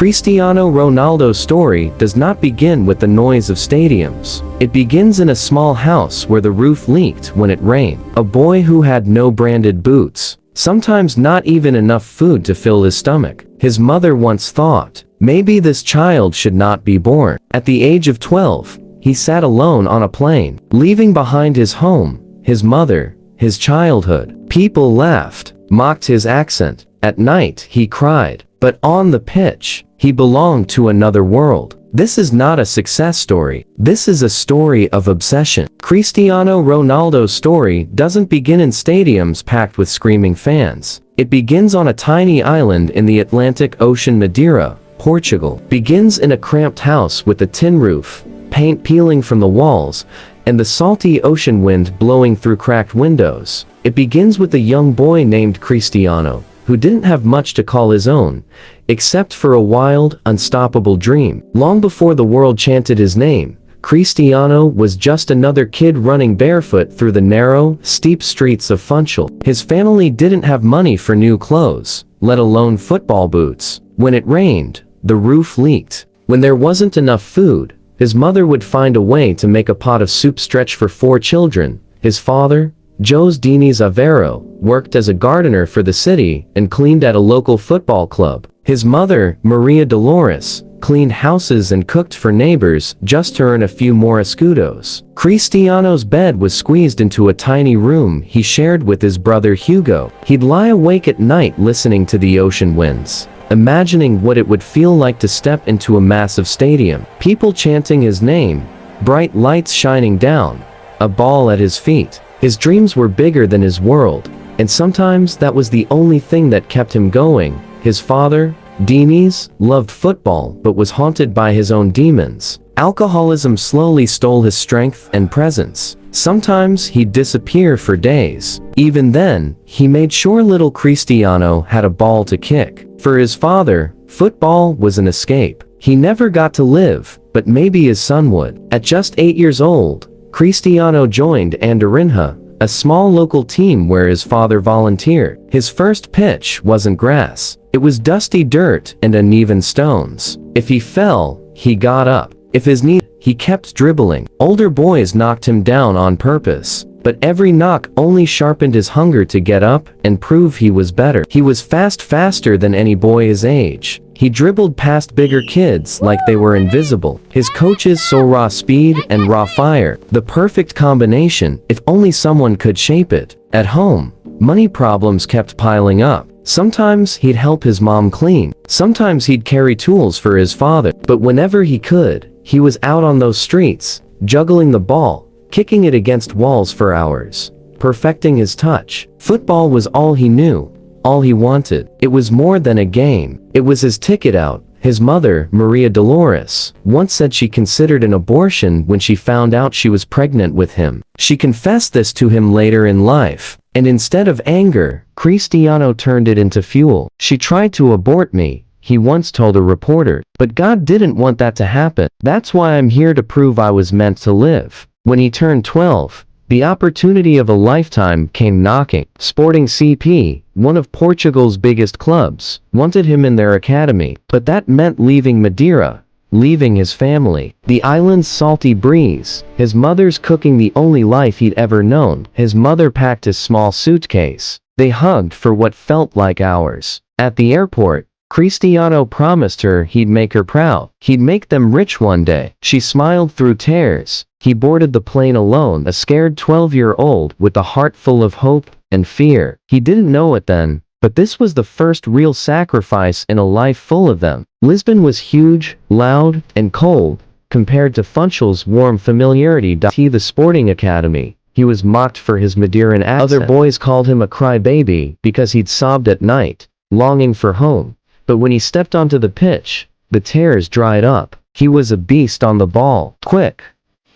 Cristiano Ronaldo's story does not begin with the noise of stadiums. It begins in a small house where the roof leaked when it rained. A boy who had no branded boots, sometimes not even enough food to fill his stomach. His mother once thought, maybe this child should not be born. At the age of 12, he sat alone on a plane, leaving behind his home, his mother, his childhood. People laughed, mocked his accent. At night, he cried. But on the pitch, he belonged to another world. This is not a success story. This is a story of obsession. Cristiano Ronaldo's story doesn't begin in stadiums packed with screaming fans. It begins on a tiny island in the Atlantic Ocean, Madeira, Portugal. Begins in a cramped house with a tin roof, paint peeling from the walls, and the salty ocean wind blowing through cracked windows. It begins with a young boy named Cristiano, who didn't have much to call his own, except for a wild, unstoppable dream. Long before the world chanted his name, Cristiano was just another kid running barefoot through the narrow, steep streets of Funchal. His family didn't have money for new clothes, let alone football boots. When it rained, the roof leaked. When there wasn't enough food, his mother would find a way to make a pot of soup stretch for 4 children. His father, Jose Diniz Aveiro, worked as a gardener for the city and cleaned at a local football club. His mother, Maria Dolores, cleaned houses and cooked for neighbors just to earn a few more escudos. Cristiano's bed was squeezed into a tiny room he shared with his brother Hugo. He'd lie awake at night listening to the ocean winds, imagining what it would feel like to step into a massive stadium. People chanting his name, bright lights shining down, a ball at his feet. His dreams were bigger than his world, and sometimes that was the only thing that kept him going. His father, Diniz, loved football but was haunted by his own demons. Alcoholism slowly stole his strength and presence. Sometimes he'd disappear for days. Even then, he made sure little Cristiano had a ball to kick. For his father, football was an escape. He never got to live, but maybe his son would. At just 8 years old, Cristiano joined Andorinha, a small local team where his father volunteered. His first pitch wasn't grass. It was dusty dirt and uneven stones. If he fell, he got up. If his knee, he kept dribbling. Older boys knocked him down on purpose, but every knock only sharpened his hunger to get up and prove he was better. He was faster than any boy his age. He dribbled past bigger kids like they were invisible. His coaches saw raw speed and raw fire, the perfect combination if only someone could shape it. At home, money problems kept piling up. Sometimes he'd help his mom clean. Sometimes he'd carry tools for his father. But whenever he could, he was out on those streets, juggling the ball, kicking it against walls for hours, perfecting his touch. Football was all he knew. All he wanted. It was more than a game. It was his ticket out. His mother, Maria Dolores, once said she considered an abortion when she found out she was pregnant with him. She confessed this to him later in life, and instead of anger, Cristiano turned it into fuel. She tried to abort me, he once told a reporter, but God didn't want that to happen. That's why I'm here to prove I was meant to live. When he turned 12, the opportunity of a lifetime came knocking. Sporting CP, one of Portugal's biggest clubs, wanted him in their academy, but that meant leaving Madeira, leaving his family. The island's salty breeze, his mother's cooking, the only life he'd ever known. His mother packed his small suitcase. They hugged for what felt like hours. At the airport, Cristiano promised her he'd make her proud. He'd make them rich one day. She smiled through tears. He boarded the plane alone, a scared 12-year-old with a heart full of hope and fear. He didn't know it then, but this was the first real sacrifice in a life full of them. Lisbon was huge, loud, and cold, compared to Funchal's warm familiarity. The sporting academy. He was mocked for his Madeiran accent. Other boys called him a crybaby because he'd sobbed at night, longing for home. But when he stepped onto the pitch, the tears dried up. He was a beast on the ball. Quick,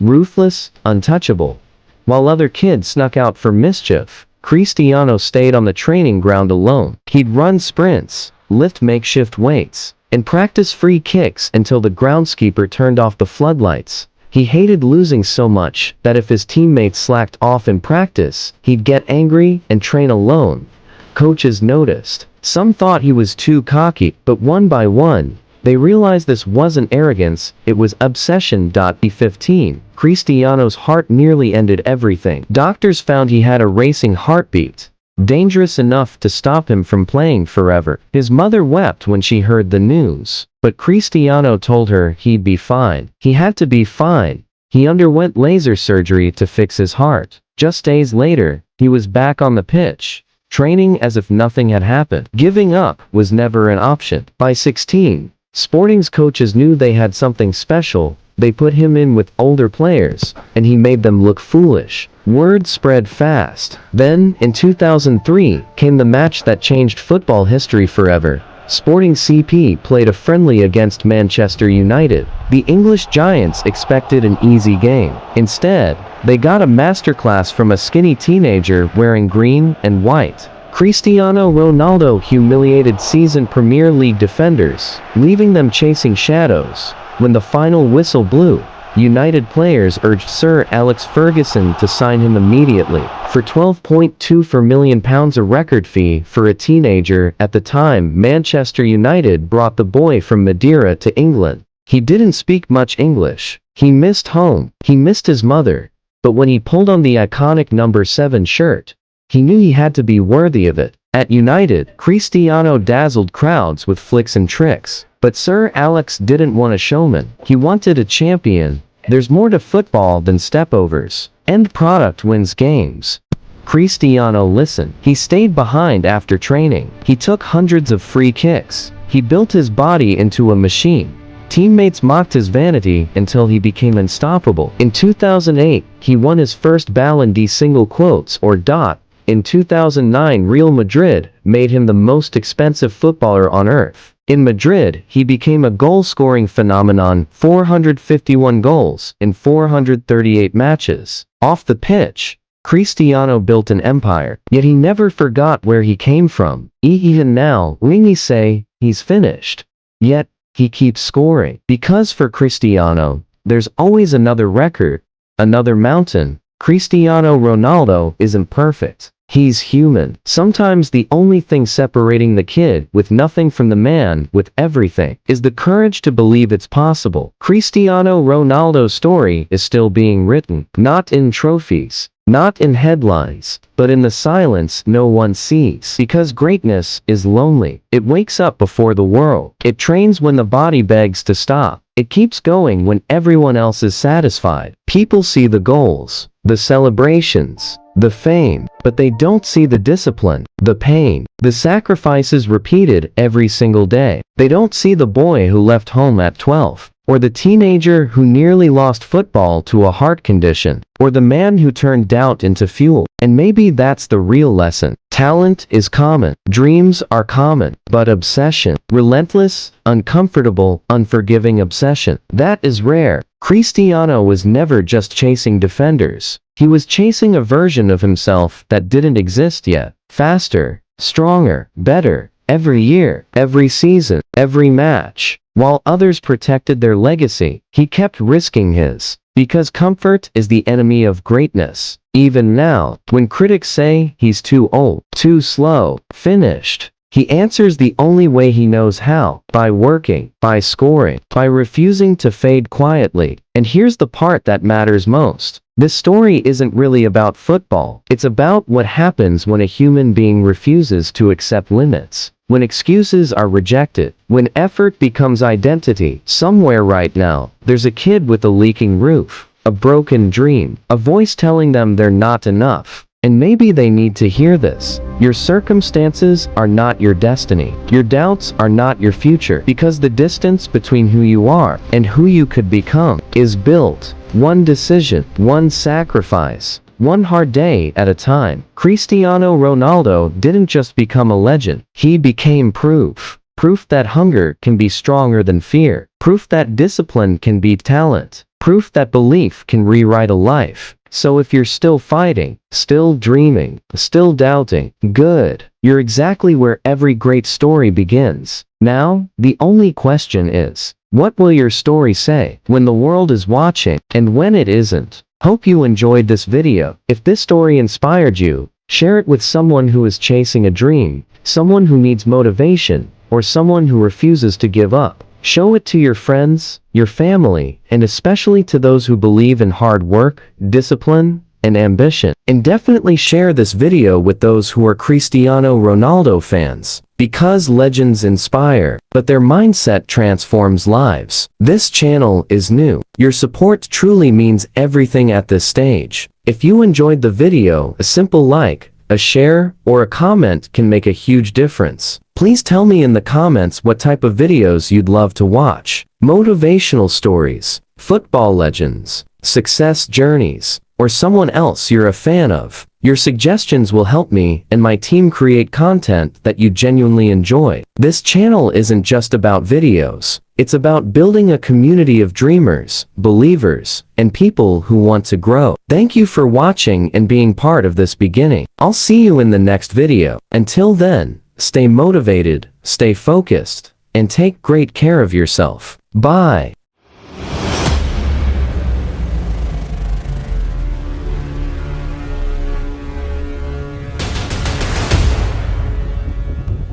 ruthless, untouchable. While other kids snuck out for mischief, Cristiano stayed on the training ground alone. He'd run sprints, lift makeshift weights, and practice free kicks until the groundskeeper turned off the floodlights. He hated losing so much that if his teammates slacked off in practice, he'd get angry and train alone. Coaches noticed. Some thought he was too cocky, but one by one, They realized this wasn't arrogance, it was obsession. E15. Cristiano's heart nearly ended everything. Doctors found he had a racing heartbeat, dangerous enough to stop him from playing forever. His mother wept when she heard the news, but Cristiano told her he'd be fine. He had to be fine. He underwent laser surgery to fix his heart. Just days later, he was back on the pitch, training as if nothing had happened. Giving up was never an option. By 16, Sporting's coaches knew they had something special. They put him in with older players, and he made them look foolish. Word spread fast. Then, in 2003, came the match that changed football history forever. Sporting CP played a friendly against Manchester United. The English Giants expected an easy game. Instead, they got a masterclass from a skinny teenager wearing green and white. Cristiano Ronaldo humiliated seasoned Premier League defenders, leaving them chasing shadows. When the final whistle blew, United players urged Sir Alex Ferguson to sign him immediately. For £12.24 million, a record fee for a teenager at the time, Manchester United brought the boy from Madeira to England. He didn't speak much English. He missed home. He missed his mother. But when he pulled on the iconic number 7 shirt, he knew he had to be worthy of it. At United, Cristiano dazzled crowds with flicks and tricks. But Sir Alex didn't want a showman. He wanted a champion. There's more to football than stepovers. End product wins games. Cristiano listened. He stayed behind after training. He took hundreds of free kicks. He built his body into a machine. Teammates mocked his vanity until he became unstoppable. In 2008, he won his first Ballon d'Or single quotes or dot. In 2009, Real Madrid made him the most expensive footballer on earth. In Madrid, he became a goal-scoring phenomenon, 451 goals in 438 matches. Off the pitch, Cristiano built an empire, yet he never forgot where he came from. Even now, we say he's finished. Yet, he keeps scoring. Because for Cristiano, there's always another record, another mountain. Cristiano Ronaldo isn't perfect. He's human. Sometimes the only thing separating the kid with nothing from the man with everything is the courage to believe it's possible. Cristiano Ronaldo's story is still being written, not in trophies, not in headlines, but in the silence no one sees. Because greatness is lonely. It wakes up before the world. It trains when the body begs to stop. It keeps going when everyone else is satisfied. People see the goals, the celebrations, the fame, but they don't see the discipline, the pain, the sacrifices repeated every single day. They don't see the boy who left home at 12, or the teenager who nearly lost football to a heart condition, or the man who turned doubt into fuel. And maybe that's the real lesson. Talent is common, dreams are common, but obsession, relentless, uncomfortable, unforgiving obsession, that is rare. Cristiano was never just chasing defenders. He was chasing a version of himself that didn't exist yet. Faster, stronger, better, every year, every season, every match. While others protected their legacy, he kept risking his. Because comfort is the enemy of greatness. Even now, when critics say he's too old, too slow, finished, he answers the only way he knows how, by working, by scoring, by refusing to fade quietly. And here's the part that matters most. This story isn't really about football. It's about what happens when a human being refuses to accept limits. When excuses are rejected, when effort becomes identity. Somewhere right now, there's a kid with a leaking roof, a broken dream, a voice telling them they're not enough. And maybe they need to hear this. Your circumstances are not your destiny. Your doubts are not your future. Because the distance between who you are and who you could become is built one decision, one sacrifice, one hard day at a time. Cristiano Ronaldo didn't just become a legend. He became proof. Proof that hunger can be stronger than fear. Proof that discipline can beat talent. Proof that belief can rewrite a life. So if you're still fighting, still dreaming, still doubting, good. You're exactly where every great story begins. Now, the only question is, what will your story say when the world is watching and when it isn't? Hope you enjoyed this video. If this story inspired you, share it with someone who is chasing a dream, someone who needs motivation, or someone who refuses to give up. Show it to your friends, your family, and especially to those who believe in hard work, discipline, and ambition. And definitely share this video with those who are Cristiano Ronaldo fans. Because legends inspire, but their mindset transforms lives. This channel is new. Your support truly means everything at this stage. If you enjoyed the video, a simple like, a share, or a comment can make a huge difference. Please tell me in the comments what type of videos you'd love to watch. Motivational stories, football legends, success journeys, or someone else you're a fan of. Your suggestions will help me and my team create content that you genuinely enjoy. This channel isn't just about videos. It's about building a community of dreamers, believers, and people who want to grow. Thank you for watching and being part of this beginning. I'll see you in the next video. Until then, stay motivated, stay focused, and take great care of yourself. Bye.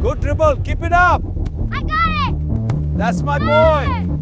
Good dribble, keep it up. I got it! That's my boy.